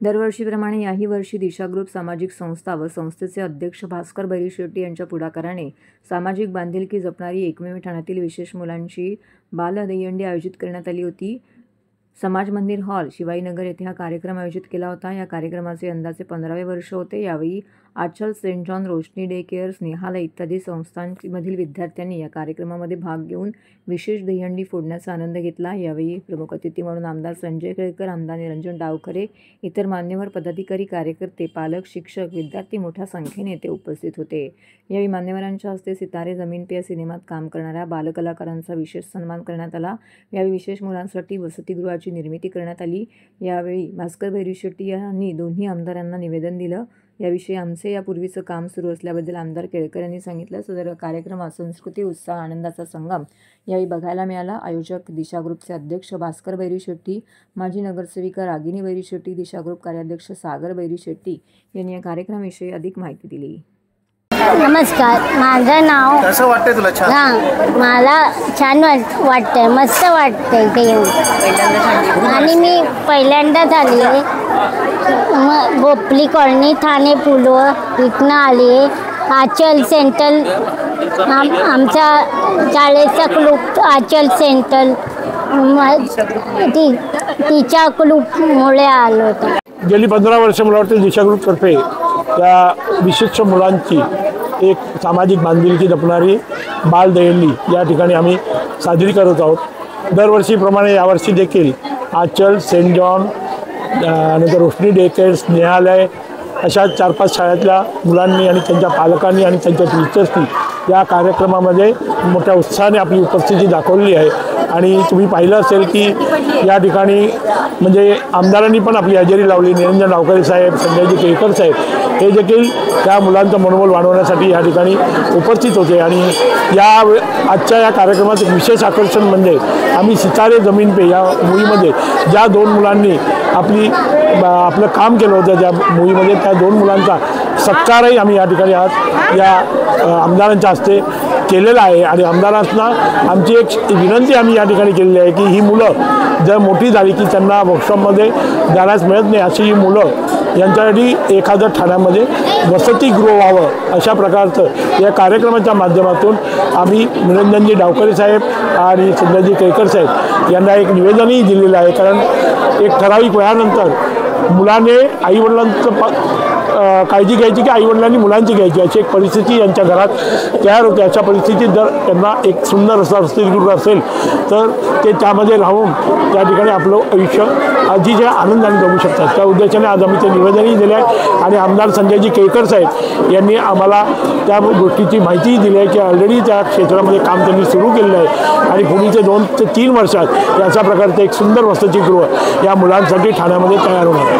दरवर्षीप्रमाणे याही वर्षी दिशा ग्रुप सामाजिक संस्था व संस्थेचे अध्यक्ष भास्कर बैरी-शेट्टी यांच्या पुढाकाराने सामाजिक बांधिलकी जपणारी एकमेव ठाण्यातील विशेष मुलांची बालदहीहंडी आयोजित करण्यात आली होती। समाज मंदिर हॉल शिवाजीनगर येथे हा कार्यक्रम आयोजित केला होता। या कार्यक्रमाचे यंदाचे 15वे वर्ष होते। यावेळी आचल, सेंट जॉन, रोशनी डे केअर, स्नेहालय इत्यादी संस्थांमधील विद्यार्थ्यांनी या कार्यक्रमामध्ये भाग घेऊन विशेष दहीहंडी फोडण्याचा आनंद घेतला। यावेळी प्रमुख अतिथी म्हणून आमदार संजय केळकर, आमदार निरंजन डावखरे, इतर मान्यवर पदाधिकारी, कार्यकर्ते, पालक, शिक्षक, विद्यार्थी मोठ्या संख्येने येथे उपस्थित होते। यावेळी मान्यवरांच्या हस्ते सितारे जमीन पे या सिनेमात काम करणाऱ्या बालकलाकारांचा विशेष सन्मान करण्यात आला। यावेळी विशेष मुलांसाठी वसतिगृहाची निर्मिती करण्यात आली। यावेळी भास्कर बैरी-शेट्टी यांनी दोन्ही आमदारांना निवेदन दिलं। याविषयी आमचे यापूर्वीचं काम सुरू असल्याबद्दल आमदार केळकर यांनी सांगितलं। सदर कार्यक्रमात संस्कृती, उत्साह, आनंदाचा संगम यावेळी बघायला मिळाला। आयोजक दिशा ग्रुपचे अध्यक्ष भास्कर बैरी-शेट्टी, माजी नगरसेविका रागिनी बैरी-शेट्टी, दिशा ग्रुप कार्याध्यक्ष सागर बैरी-शेट्टी यांनी या कार्यक्रमाविषयी अधिक माहिती दिली। नमस्कार, माझं नाव कसं वाटतंय तुला? छान. हां, मला छान वाटतंय, मस्त वाटतंय ते। आणि मी पहिल्यांदाच आली आहे, मग गोपली कॉलनी, ठाणे पूर्व इथनं आली आहे। आचल सेंट्रल, आमचा शाळेचा क्लब आचल सेंट्रल, तिच्या क्लबमुळे आलो होतो। गेली 15 वर्ष मला वाटतं दिशा ग्रुपतर्फे त्या विशिष्ट मुलांची एक सामाजिक बांधिलकी जपणारी बाल दहीहंडी या ठिकाणी आम्ही साजरी करत आहोत। दरवर्षीप्रमाणे यावर्षी देखील आचल, सेंट जॉन, नंतर रोशनी डे केअर, स्नेहालय अशा 4-5 शाळेतल्या मुलांनी आणि त्यांच्या पालकांनी आणि त्यांच्या टीचर्सनी या कार्यक्रमामध्ये मोठ्या उत्साहाने आपली उपस्थिती दाखवली आहे। आणि तुम्ही पाहिलं असेल की या ठिकाणी म्हणजे आमदारांनी पण आपली हजेरी लावली। निरंजन डावखरे साहेब, संजयजी केळकर साहेब हे देखील त्या मुलांचं मनोबल वाढवण्यासाठी या ठिकाणी उपस्थित होते। आणि आजच्या या कार्यक्रमात एक विशेष आकर्षण म्हणजे आम्ही सितारे जमीन पे या मूवीमध्ये ज्या 2 मुलांनी आपलं काम केलं होतं, ज्या मूवीमध्ये त्या 2 मुलांचा सत्कारही आम्ही या ठिकाणी आज या आमदारांच्या हस्ते केलेला आहे। आणि आमदारांना आमची एक विनंती आम्ही या ठिकाणी केलेली आहे की ही मुलं जर मोठी झाली की त्यांना वर्कशॉपमध्ये जाण्यास मिळत नाही, अशी ही मुलं यांच्यासाठी एखादं ठाण्यामध्ये वसतिगृह व्हावं अशा प्रकारचं या कार्यक्रमाच्या माध्यमातून आम्ही निरंजनजी डावखरे साहेब आणि संजयजी केळकर साहेब यांना एक निवेदनही दिलेलं आहे। कारण एक ठराविक वयानंतर मुलाने आईवडिलांचं काळजी घ्यायची की आईवडिलांनी मुलांची घ्यायची अशी एक परिस्थिती यांच्या घरात तयार होते। अशा परिस्थितीत जर त्यांना एक सुंदर असा वसतिगृह असेल तर ते त्यामध्ये राहून त्या ठिकाणी आपलं आयुष्य अतिशय आनंदाने जगू शकतात। त्या उद्देशाने आज आम्ही ते निवेदनही दिले आहे। आणि आमदार संजयजी केळकर साहेब यांनी आम्हाला त्या गोष्टीची माहितीही दिली आहे की ऑलरेडी त्या क्षेत्रामध्ये काम त्यांनी सुरू केलेलं आहे आणि पुढील 2 ते 3 वर्षात अशा प्रकारचं एक सुंदर वसतिगृह या मुलांसाठी ठाण्यामध्ये तयार होणार आहे।